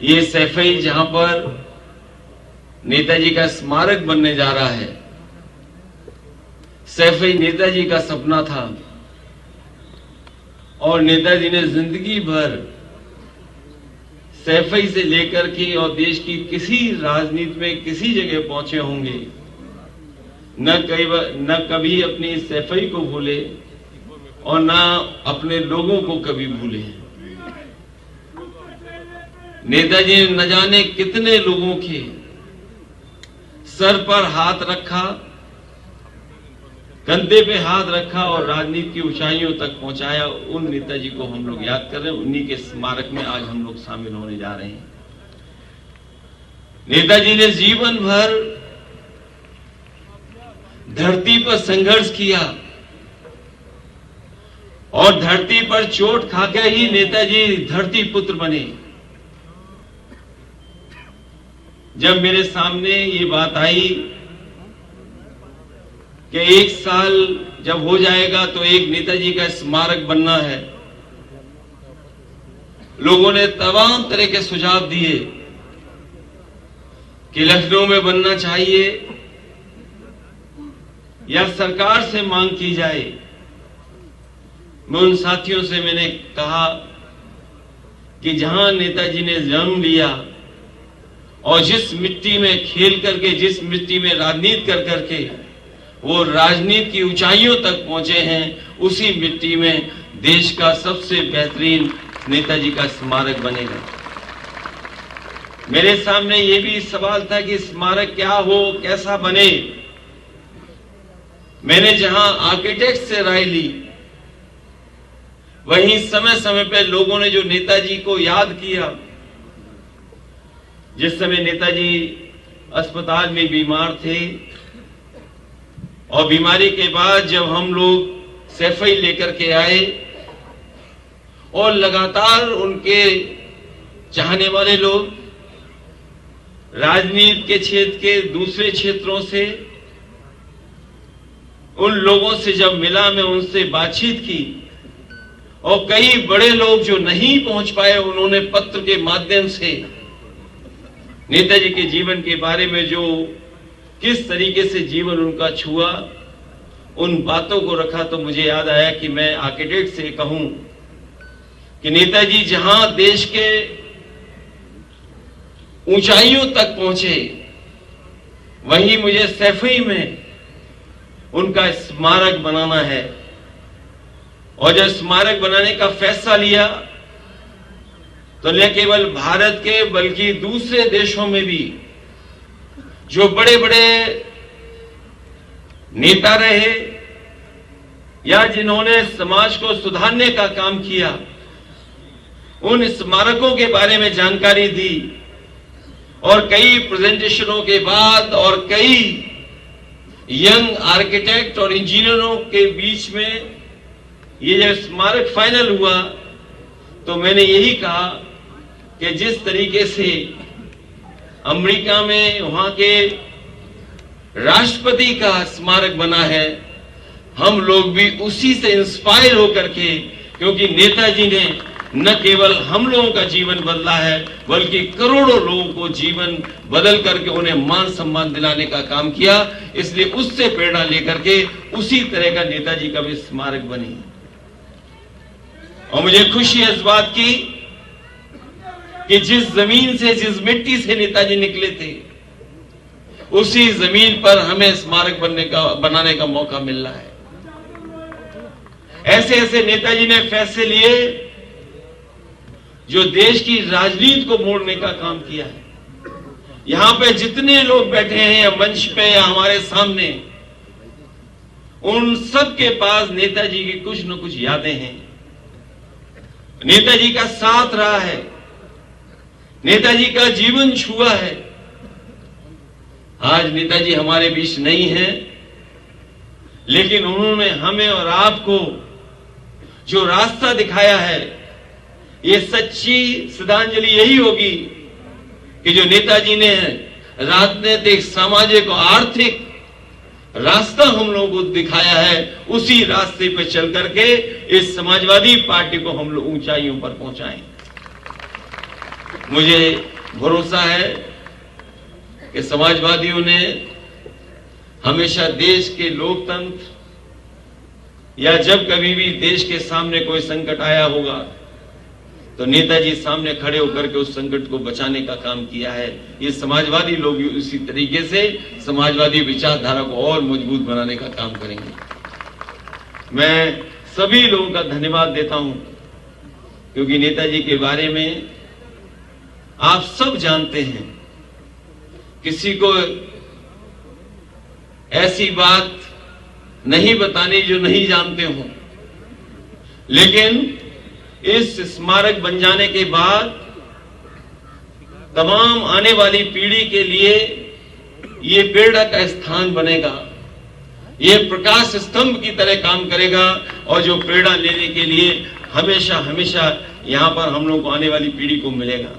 ये सैफई जहां पर नेताजी का स्मारक बनने जा रहा है, सैफई नेताजी का सपना था और नेताजी ने जिंदगी भर सैफई से लेकर के और देश की किसी राजनीति में किसी जगह पहुंचे होंगे, न कभी अपनी सैफई को भूले और न अपने लोगों को कभी भूले। नेताजी ने न जाने कितने लोगों के सर पर हाथ रखा, कंधे पे हाथ रखा और राजनीति की ऊंचाइयों तक पहुंचाया। उन नेताजी को हम लोग याद कर रहे हैं, उन्हीं के स्मारक में आज हम लोग शामिल होने जा रहे हैं। नेताजी ने जीवन भर धरती पर संघर्ष किया और धरती पर चोट खाकर ही नेताजी धरती पुत्र बने। जब मेरे सामने ये बात आई कि 1 साल जब हो जाएगा तो एक नेताजी का स्मारक बनना है, लोगों ने तमाम तरह के सुझाव दिए कि लखनऊ में बनना चाहिए या सरकार से मांग की जाए। मैं उन साथियों से मैंने कहा कि जहां नेताजी ने जन्म लिया और जिस मिट्टी में खेल करके, जिस मिट्टी में राजनीति कर करके वो राजनीति की ऊंचाइयों तक पहुंचे हैं, उसी मिट्टी में देश का सबसे बेहतरीन नेताजी का स्मारक बनेगा। मेरे सामने ये भी सवाल था कि स्मारक क्या हो, कैसा बने। मैंने जहां आर्किटेक्ट से राय ली, वहीं समय समय पे लोगों ने जो नेताजी को याद किया, जिस समय नेताजी अस्पताल में बीमार थे और बीमारी के बाद जब हम लोग सैफई लेकर के आए और लगातार उनके चाहने वाले लोग राजनीति के क्षेत्र के दूसरे क्षेत्रों से, उन लोगों से जब मिला, मैं उनसे बातचीत की और कई बड़े लोग जो नहीं पहुंच पाए, उन्होंने पत्र के माध्यम से नेताजी के जीवन के बारे में, जो किस तरीके से जीवन उनका छुआ, उन बातों को रखा। तो मुझे याद आया कि मैं आर्किटेक्ट से कहूं कि नेताजी जहां देश के ऊंचाइयों तक पहुंचे, वहीं मुझे सैफई में उनका स्मारक बनाना है। और जब स्मारक बनाने का फैसला लिया तो न केवल भारत के बल्कि दूसरे देशों में भी जो बड़े बड़े नेता रहे या जिन्होंने समाज को सुधारने का काम किया, उन स्मारकों के बारे में जानकारी दी। और कई प्रेजेंटेशनों के बाद और कई यंग आर्किटेक्ट और इंजीनियरों के बीच में ये जब स्मारक फाइनल हुआ तो मैंने यही कहा कि जिस तरीके से अमेरिका में वहां के राष्ट्रपति का स्मारक बना है, हम लोग भी उसी से इंस्पायर होकर के, क्योंकि नेताजी ने न केवल हम लोगों का जीवन बदला है बल्कि करोड़ों लोगों को जीवन बदल करके उन्हें मान सम्मान दिलाने का काम किया, इसलिए उससे प्रेरणा लेकर के उसी तरह का नेताजी का भी स्मारक बनी। और मुझे खुशी है इस बात की कि जिस जमीन से, जिस मिट्टी से नेताजी निकले थे, उसी जमीन पर हमें स्मारक बनाने का मौका मिल रहा है। ऐसे ऐसे नेताजी ने फैसले लिए जो देश की राजनीति को मोड़ने का काम किया है। यहां पे जितने लोग बैठे हैं या मंच पे या हमारे सामने, उन सब के पास नेताजी की कुछ न कुछ यादें हैं। नेताजी का साथ रहा है, नेताजी का जीवन छुआ है। आज नेताजी हमारे बीच नहीं है, लेकिन उन्होंने हमें और आपको जो रास्ता दिखाया है, ये सच्ची श्रद्धांजलि यही होगी कि जो नेताजी ने राजनीतिक, सामाजिक और आर्थिक रास्ता हम लोगों को दिखाया है, उसी रास्ते पर चल करके इस समाजवादी पार्टी को हम लोग ऊंचाइयों पर पहुंचाएं। मुझे भरोसा है कि समाजवादियों ने हमेशा देश के लोकतंत्र या जब कभी भी देश के सामने कोई संकट आया होगा तो नेताजी सामने खड़े होकर के उस संकट को बचाने का काम किया है। ये समाजवादी लोग भी उसी तरीके से समाजवादी विचारधारा को और मजबूत बनाने का काम करेंगे। मैं सभी लोगों का धन्यवाद देता हूं क्योंकि नेताजी के बारे में आप सब जानते हैं। किसी को ऐसी बात नहीं बतानी जो नहीं जानते हो, लेकिन इस स्मारक बन जाने के बाद तमाम आने वाली पीढ़ी के लिए ये प्रेरणा का स्थान बनेगा, ये प्रकाश स्तंभ की तरह काम करेगा और जो प्रेरणा लेने के लिए हमेशा हमेशा यहां पर हम लोग को आने वाली पीढ़ी को मिलेगा।